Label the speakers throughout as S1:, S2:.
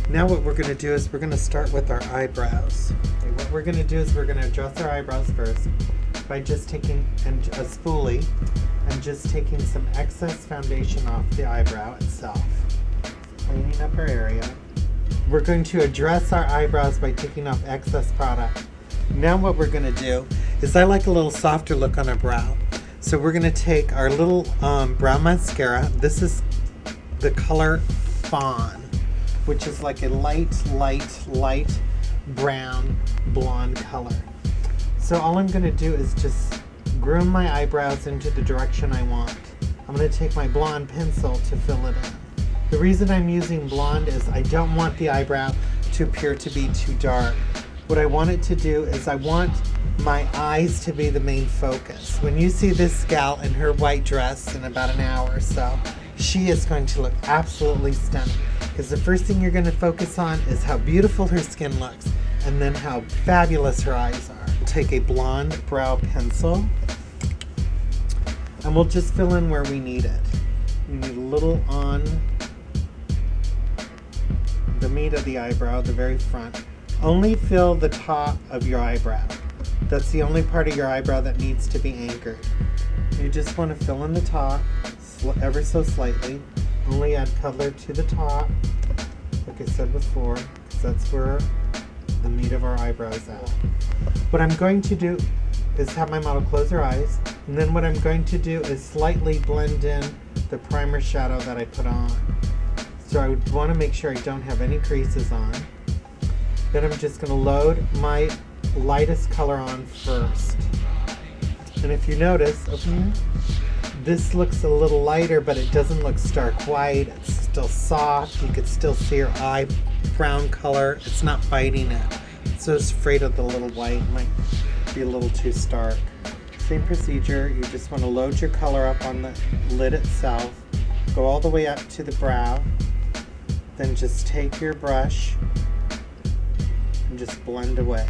S1: Now what we're going to do is we're going to start with our eyebrows. Okay, what we're going to do is we're going to address our eyebrows first by just taking a spoolie and just taking some excess foundation off the eyebrow itself. Cleaning up our area. We're going to address our eyebrows by taking off excess product. Now what we're going to do is I like a little softer look on our brow. So we're going to take our little brow mascara. This is the color Fawn, which is like a light brown blonde color. So all I'm going to do is just groom my eyebrows into the direction I want. I'm going to take my blonde pencil to fill it in. The reason I'm using blonde is I don't want the eyebrow to appear to be too dark. What I want it to do is I want my eyes to be the main focus. When you see this gal in her white dress in about an hour or so, she is going to look absolutely stunning. Because the first thing you're going to focus on is how beautiful her skin looks and then how fabulous her eyes are. Take a blonde brow pencil and we'll just fill in where we need it. We need a little on the meat of the eyebrow, the very front. Only fill the top of your eyebrow. That's the only part of your eyebrow that needs to be anchored. You just want to fill in the top ever so slightly. Only add color to the top, like I said before, because that's where the meat of our eyebrow is at. What I'm going to do is have my model close her eyes, and then what I'm going to do is slightly blend in the primer shadow that I put on. So I would want to make sure I don't have any creases on. Then I'm just going to load my lightest color on first. And if you notice, this looks a little lighter, but it doesn't look stark white. It's still soft. You could still see her eye brown color. It's not fighting it. So it's afraid of the little white. It might be a little too stark. Same procedure. You just want to load your color up on the lid itself. Go all the way up to the brow. Then just take your brush and just blend away.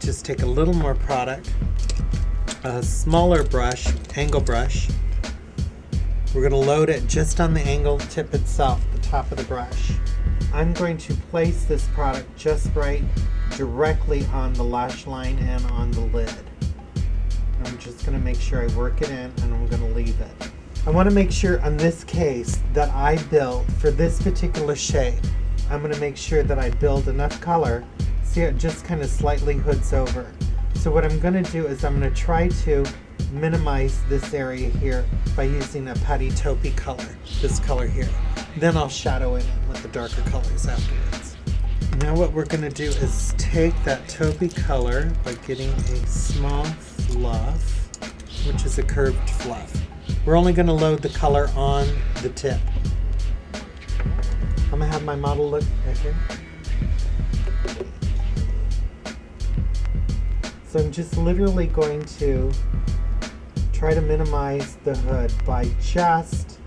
S1: Just take a little more product, a smaller brush, angle brush. We're going to load it just on the angle tip itself, the top of the brush. I'm going to place this product just right directly on the lash line and on the lid. I'm just going to make sure I work it in and I'm going to leave it. I want to make sure on this case that I build for this particular shade. I'm going to make sure that I build enough color. See, it just kind of slightly hoods over. So what I'm going to do is I'm going to try to minimize this area here by using a putty taupey color, this color here. Then I'll shadow it in with the darker colors afterwards. Now what we're going to do is take that taupey color by getting a small fluff, which is a curved fluff. We're only going to load the color on the tip. I'm going to have my model look right here. So I'm just literally going to try to minimize the hood by just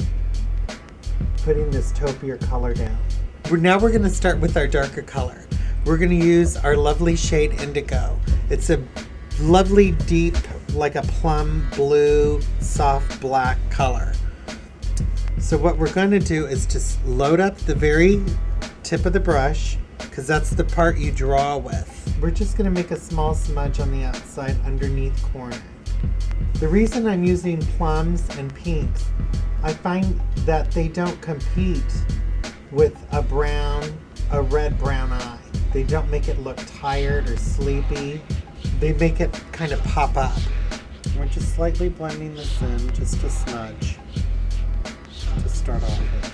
S1: putting this taupier color down. Now we're going to start with our darker color. We're going to use our lovely shade Indigo. It's a lovely deep, like a plum blue, soft black color. So what we're going to do is just load up the very tip of the brush, because that's the part you draw with. We're just going to make a small smudge on the outside underneath corner. The reason I'm using plums and pinks, I find that they don't compete with a red-brown eye. They don't make it look tired or sleepy. They make it kind of pop up. We're just slightly blending this in, just a smudge to start off with.